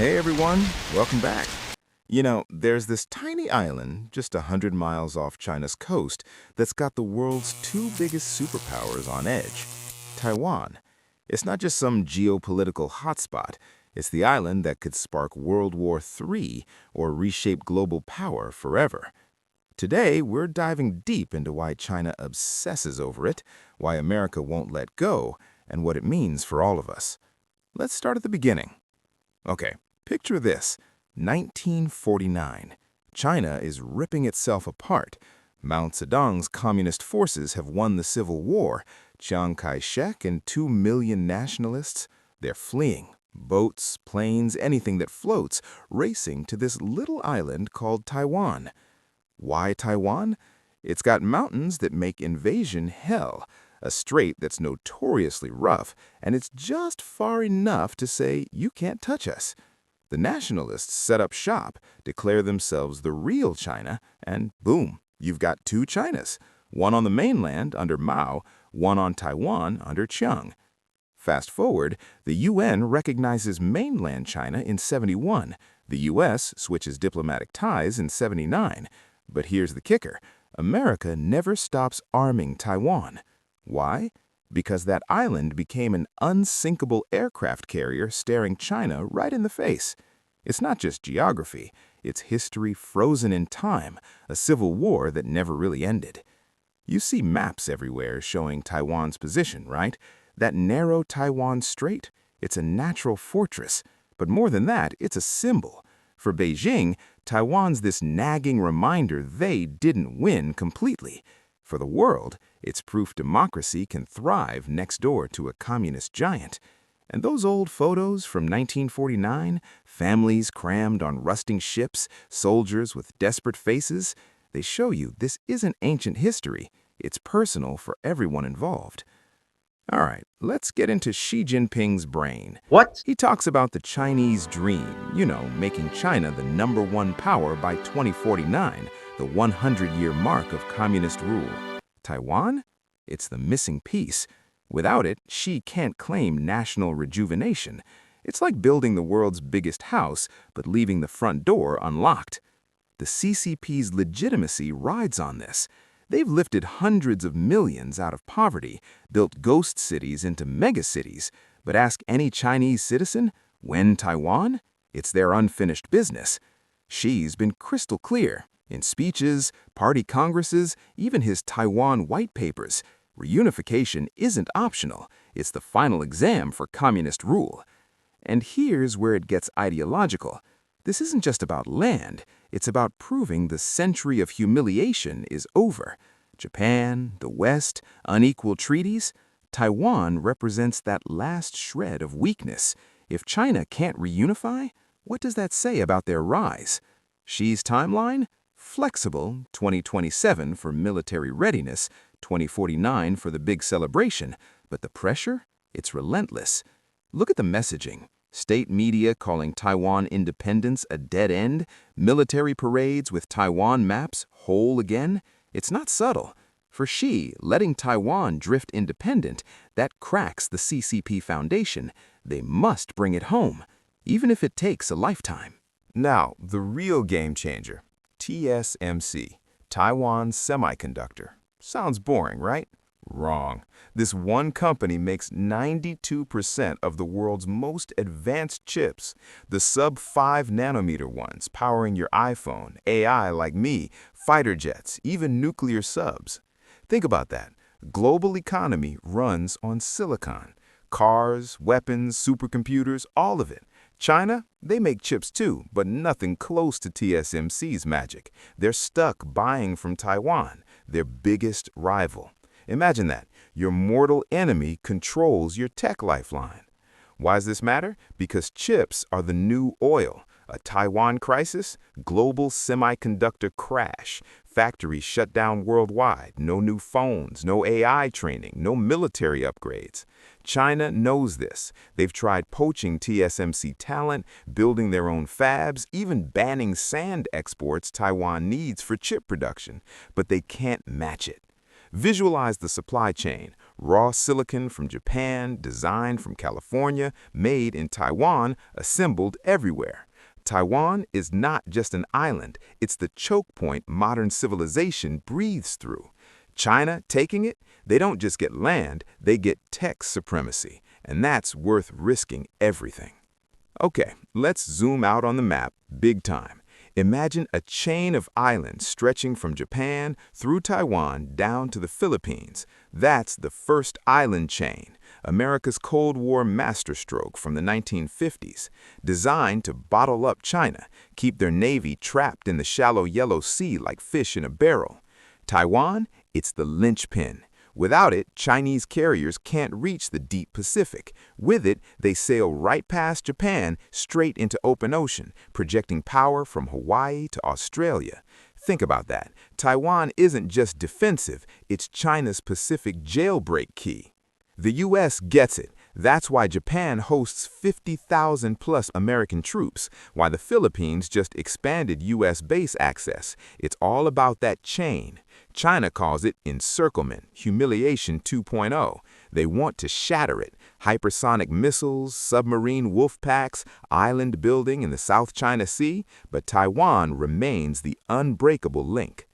Hey everyone, welcome back. There's this tiny island just 100 miles off China's coast that's got the world's two biggest superpowers on edge. Taiwan. It's not just some geopolitical hotspot, it's the island that could spark World War III or reshape global power forever. Today, we're diving deep into why China obsesses over it, why America won't let go, and what it means for all of us. Let's start at the beginning. Okay, picture this. 1949. China is ripping itself apart. Mao Zedong's communist forces have won the Civil War. Chiang Kai-shek and 2 million nationalists, they're fleeing. Boats, planes, anything that floats, racing to this little island called Taiwan. Why Taiwan? It's got mountains that make invasion hell, a strait that's notoriously rough, and it's just far enough to say, you can't touch us. The nationalists set up shop, declare themselves the real China, and boom, you've got two Chinas, one on the mainland under Mao, one on Taiwan under Chiang. Fast forward, the UN recognizes mainland China in '71. The US switches diplomatic ties in '79. But here's the kicker. America never stops arming Taiwan. Why? Because that island became an unsinkable aircraft carrier staring China right in the face. It's not just geography, it's history frozen in time, a civil war that never really ended. You see maps everywhere showing Taiwan's position, right? That narrow Taiwan Strait, it's a natural fortress. But more than that, it's a symbol. For Beijing, Taiwan's this nagging reminder they didn't win completely. For the world, it's proof democracy can thrive next door to a communist giant. And those old photos from 1949, families crammed on rusting ships, soldiers with desperate faces, they show you this isn't ancient history. It's personal for everyone involved. All right, let's get into Xi Jinping's brain. What? He talks about the Chinese dream, making China the #1 power by 2049, the 100-year mark of communist rule. Taiwan? It's the missing piece. Without it, Xi can't claim national rejuvenation. It's like building the world's biggest house, but leaving the front door unlocked. The CCP's legitimacy rides on this. They've lifted hundreds of millions out of poverty, built ghost cities into megacities, but ask any Chinese citizen, when Taiwan? It's their unfinished business. Xi's been crystal clear. In speeches, party congresses, even his Taiwan white papers, reunification isn't optional. It's the final exam for communist rule. And here's where it gets ideological. This isn't just about land. It's about proving the century of humiliation is over. Japan, the West, unequal treaties. Taiwan represents that last shred of weakness. If China can't reunify, what does that say about their rise? Xi's timeline? Flexible, 2027 for military readiness, 2049 for the big celebration. But the pressure? It's relentless. Look at the messaging. State media calling Taiwan independence a dead end, military parades with Taiwan maps whole again. It's not subtle. For Xi, letting Taiwan drift independent, that cracks the CCP foundation. They must bring it home, even if it takes a lifetime. Now, the real game changer, TSMC, Taiwan Semiconductor. Sounds boring, right? Wrong. This one company makes 92% of the world's most advanced chips, the sub-5 nanometer ones powering your iPhone, AI like me, fighter jets, even nuclear subs. Think about that. Global economy runs on silicon. Cars, weapons, supercomputers, all of it. China, they make chips too, but nothing close to TSMC's magic. They're stuck buying from Taiwan, their biggest rival. Imagine that. Your mortal enemy controls your tech lifeline. Why does this matter? Because chips are the new oil. A Taiwan crisis, global semiconductor crash, factories shut down worldwide, no new phones, no AI training, no military upgrades. China knows this. They've tried poaching TSMC talent, building their own fabs, even banning sand exports Taiwan needs for chip production, but they can't match it. Visualize the supply chain: raw silicon from Japan, designed from California, made in Taiwan, assembled everywhere. Taiwan is not just an island, it's the choke point modern civilization breathes through. China taking it? They don't just get land, they get tech supremacy, and that's worth risking everything. Okay, let's zoom out on the map big time. Imagine a chain of islands stretching from Japan through Taiwan down to the Philippines. That's the first island chain, America's Cold War masterstroke from the 1950s, designed to bottle up China, keep their navy trapped in the shallow Yellow Sea like fish in a barrel. Taiwan, it's the linchpin. Without it, Chinese carriers can't reach the deep Pacific. With it, they sail right past Japan straight into open ocean, projecting power from Hawaii to Australia. Think about that. Taiwan isn't just defensive, it's China's Pacific jailbreak key. The U.S. gets it. That's why Japan hosts 50,000 plus American troops, why the Philippines just expanded U.S. base access. It's all about that chain. China calls it encirclement, humiliation 2.0. They want to shatter it. Hypersonic missiles, submarine wolf packs, island building in the South China Sea, but Taiwan remains the unbreakable link.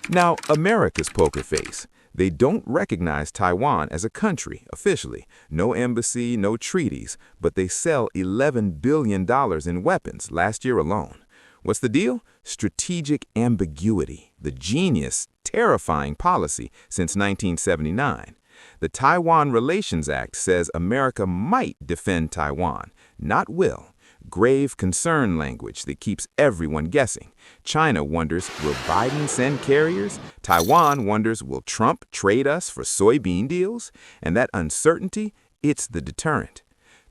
Now, America's poker face. They don't recognize Taiwan as a country officially. No embassy, no treaties, but they sell $11 billion in weapons last year alone. What's the deal? Strategic ambiguity, the genius, terrifying policy since 1979. The Taiwan Relations Act says America might defend Taiwan, not will. Grave concern language that keeps everyone guessing. China wonders, will Biden send carriers? Taiwan wonders, will Trump trade us for soybean deals? And that uncertainty, it's the deterrent.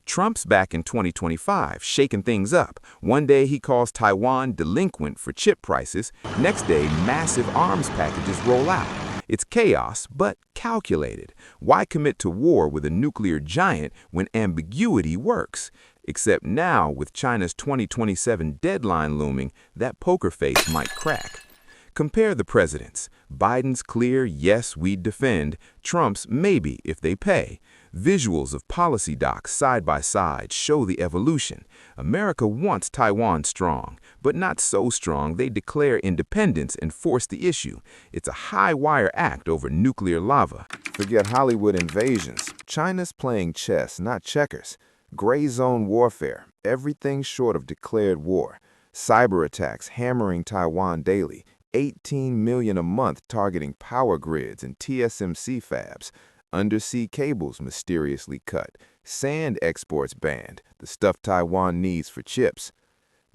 Trump's back in 2025, shaking things up. One day he calls Taiwan delinquent for chip prices. Next day, massive arms packages roll out. It's chaos, but calculated. Why commit to war with a nuclear giant when ambiguity works? Except now, with China's 2027 deadline looming, that poker face might crack. Compare the presidents. Biden's clear, yes, we'd defend. Trump's maybe if they pay. Visuals of policy docs side by side show the evolution. America wants Taiwan strong, but not so strong they declare independence and force the issue. It's a high-wire act over nuclear lava. Forget Hollywood invasions. China's playing chess, not checkers. Gray zone warfare, everything short of declared war. Cyber attacks hammering Taiwan daily. 18 million a month targeting power grids and TSMC fabs. Undersea cables mysteriously cut. Sand exports banned, the stuff Taiwan needs for chips.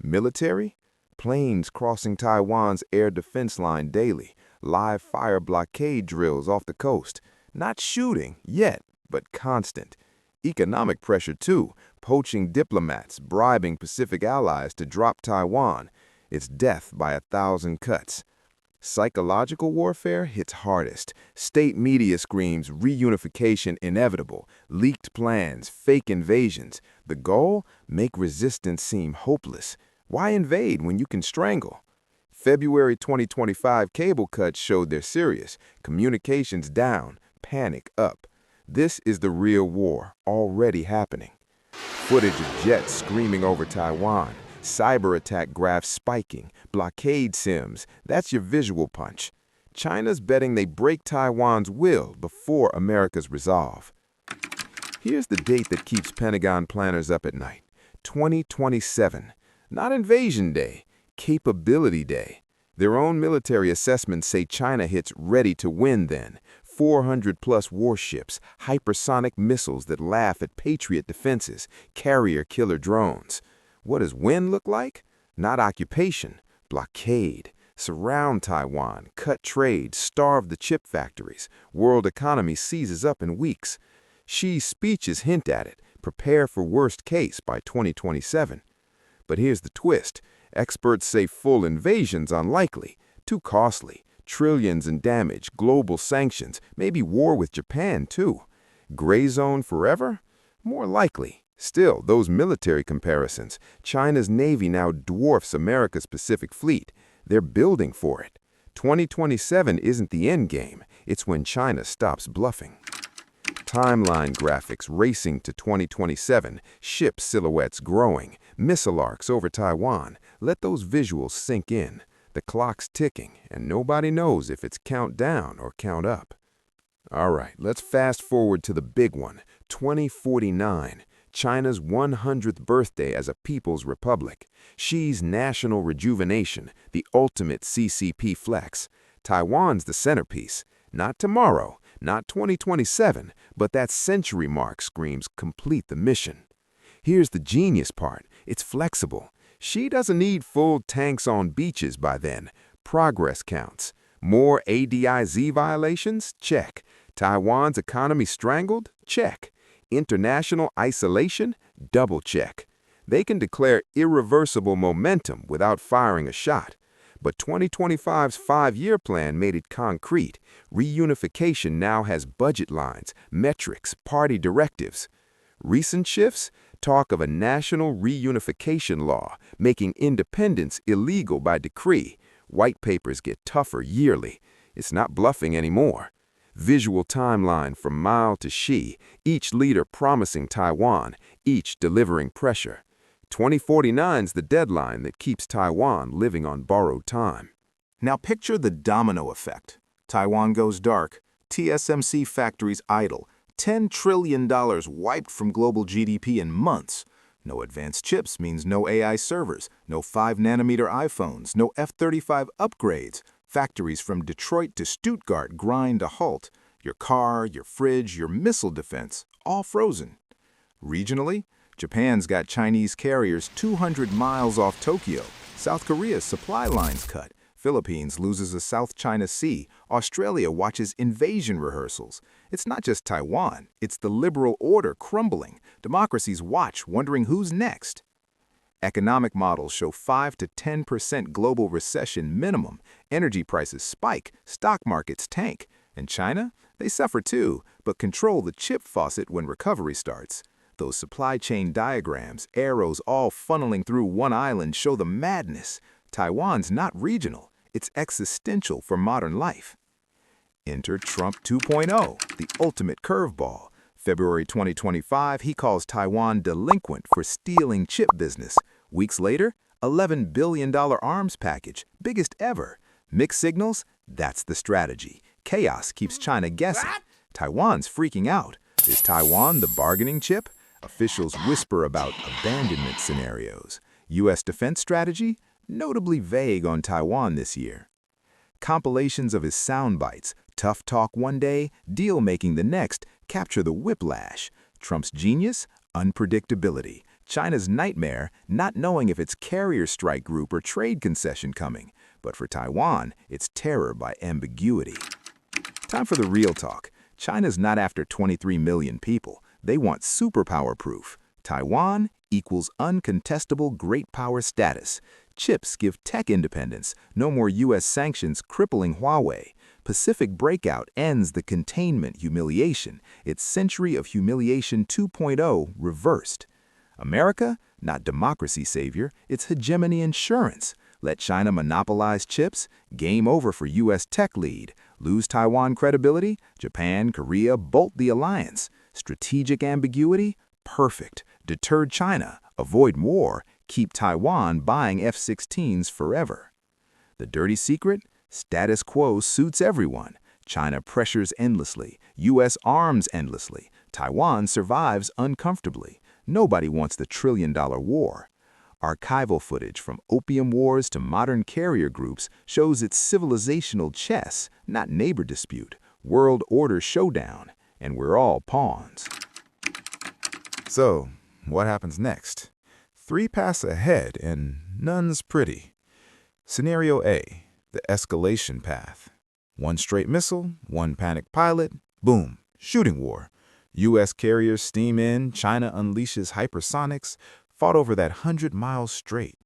Military? Planes crossing Taiwan's air defense line daily. Live fire blockade drills off the coast. Not shooting yet, but constant. Economic pressure too, poaching diplomats, bribing Pacific allies to drop Taiwan. It's death by 1,000 cuts. Psychological warfare hits hardest. State media screams reunification inevitable, leaked plans, fake invasions. The goal? Make resistance seem hopeless. Why invade when you can strangle? February 2025 cable cuts showed they're serious. Communications down, panic up. This is the real war, already happening. Footage of jets screaming over Taiwan, cyber attack graphs spiking, blockade sims, that's your visual punch. China's betting they break Taiwan's will before America's resolve. Here's the date that keeps Pentagon planners up at night. 2027. Not Invasion Day, Capability Day. Their own military assessments say China hits ready to win then. 400-plus warships, hypersonic missiles that laugh at Patriot defenses, carrier-killer drones. What does win look like? Not occupation, blockade. Surround Taiwan, cut trade, starve the chip factories. World economy seizes up in weeks. Xi's speeches hint at it. Prepare for worst case by 2027. But here's the twist. Experts say full invasion's unlikely, too costly. Trillions in damage, global sanctions, maybe war with Japan too. Gray zone forever? More likely. Still, those military comparisons. China's Navy now dwarfs America's Pacific Fleet. They're building for it. 2027 isn't the end game, it's when China stops bluffing. Timeline graphics racing to 2027, ship silhouettes growing, missile arcs over Taiwan. Let those visuals sink in. The clock's ticking, and nobody knows if it's count down or count up. All right, let's fast forward to the big one, 2049, China's 100th birthday as a People's Republic. Xi's national rejuvenation, the ultimate CCP flex. Taiwan's the centerpiece. Not tomorrow, not 2027, but that century mark screams complete the mission. Here's the genius part, it's flexible. Xi doesn't need full tanks on beaches by then. Progress counts. More ADIZ violations? Check. Taiwan's economy strangled? Check. International isolation? Double check. They can declare irreversible momentum without firing a shot. But 2025's five-year plan made it concrete. Reunification now has budget lines, metrics, party directives. Recent shifts? Talk of a national reunification law, making independence illegal by decree. White papers get tougher yearly. It's not bluffing anymore. Visual timeline from Mao to Xi, each leader promising Taiwan, each delivering pressure. 2049's the deadline that keeps Taiwan living on borrowed time. Now picture the domino effect. Taiwan goes dark, TSMC factories idle, $10 trillion wiped from global GDP in months. No advanced chips means no AI servers, no 5-nanometer iPhones, no F-35 upgrades. Factories from Detroit to Stuttgart grind to halt. Your car, your fridge, your missile defense, all frozen. Regionally, Japan's got Chinese carriers 200 miles off Tokyo. South Korea's supply lines cut. Philippines loses a South China Sea. Australia watches invasion rehearsals. It's not just Taiwan, it's the liberal order crumbling. Democracies watch, wondering who's next. Economic models show 5 to 10% global recession minimum. Energy prices spike, stock markets tank. And China? They suffer too, but control the chip faucet when recovery starts. Those supply chain diagrams, arrows all funneling through one island, show the madness. Taiwan's not regional, it's existential for modern life. Enter Trump 2.0, the ultimate curveball. February 2025, he calls Taiwan delinquent for stealing chip business. Weeks later, $11 billion arms package, biggest ever. Mixed signals? That's the strategy. Chaos keeps China guessing. Taiwan's freaking out. Is Taiwan the bargaining chip? Officials whisper about abandonment scenarios. U.S. defense strategy? Notably vague on Taiwan this year. Compilations of his sound bites, tough talk one day, deal-making the next, capture the whiplash. Trump's genius? Unpredictability. China's nightmare? Not knowing if it's carrier strike group or trade concession coming. But for Taiwan, it's terror by ambiguity. Time for the real talk. China's not after 23 million people. They want superpower proof. Taiwan equals uncontestable great power status. Chips give tech independence. No more U.S. sanctions crippling Huawei. Pacific breakout ends the containment humiliation. Its century of humiliation 2.0 reversed. America? Not democracy savior. It's hegemony insurance. Let China monopolize chips? Game over for U.S. tech lead. Lose Taiwan credibility? Japan, Korea bolt the alliance. Strategic ambiguity? Perfect. Deterred China. Avoid war. Keep Taiwan buying F-16s forever. The dirty secret? Status quo suits everyone. China pressures endlessly. U.S. arms endlessly. Taiwan survives uncomfortably. Nobody wants the trillion-dollar war. Archival footage from opium wars to modern carrier groups shows it's civilizational chess, not neighbor dispute, world order showdown, and we're all pawns. So, what happens next? 3 paths ahead, and none's pretty. Scenario A, the escalation path. 1 straight missile, 1 panic pilot, boom, shooting war. U.S. carriers steam in, China unleashes hypersonics, fought over that 100 miles straight.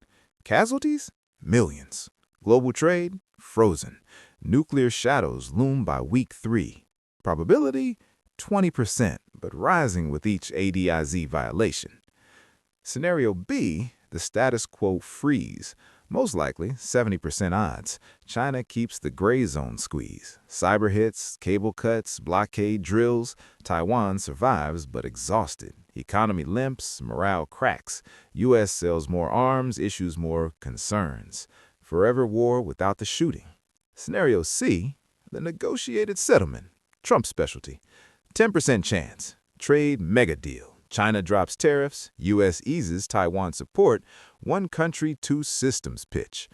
Casualties? Millions. Global trade? Frozen. Nuclear shadows loom by week 3. Probability? 20%, but rising with each ADIZ violation. Scenario B, the status quo freeze. Most likely, 70% odds, China keeps the gray zone squeeze. Cyber hits, cable cuts, blockade drills. Taiwan survives but exhausted. Economy limps, morale cracks. U.S. sells more arms, issues more concerns. Forever war without the shooting. Scenario C, the negotiated settlement. Trump's specialty. 10% chance. Trade mega deal. China drops tariffs, U.S. eases Taiwan support, one country, two systems pitch.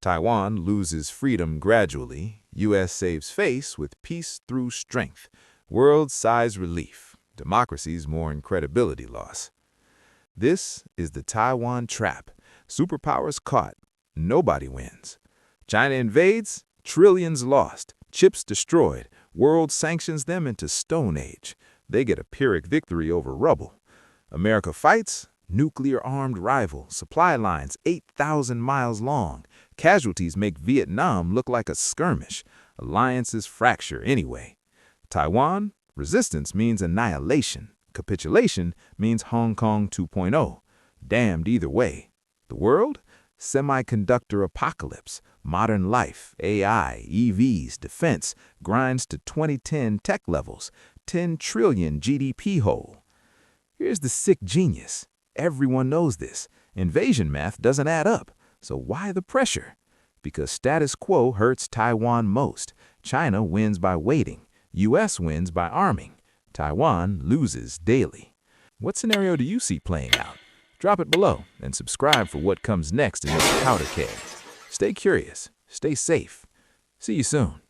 Taiwan loses freedom gradually, U.S. saves face with peace through strength. World size relief, democracies mourn credibility loss. This is the Taiwan trap. Superpowers caught, nobody wins. China invades, trillions lost, chips destroyed, world sanctions them into Stone Age. They get a Pyrrhic victory over rubble. America fights, nuclear-armed rival, supply lines 8,000 miles long. Casualties make Vietnam look like a skirmish. Alliances fracture anyway. Taiwan, resistance means annihilation. Capitulation means Hong Kong 2.0. Damned either way. The world? Semiconductor apocalypse. Modern life, AI, EVs, defense, grinds to 2010 tech levels. 10 trillion GDP hole. Here's the sick genius. Everyone knows this. Invasion math doesn't add up. So why the pressure? Because status quo hurts Taiwan most. China wins by waiting. U.S. wins by arming. Taiwan loses daily. What scenario do you see playing out? Drop it below and subscribe for what comes next in this powder keg. Stay curious. Stay safe. See you soon.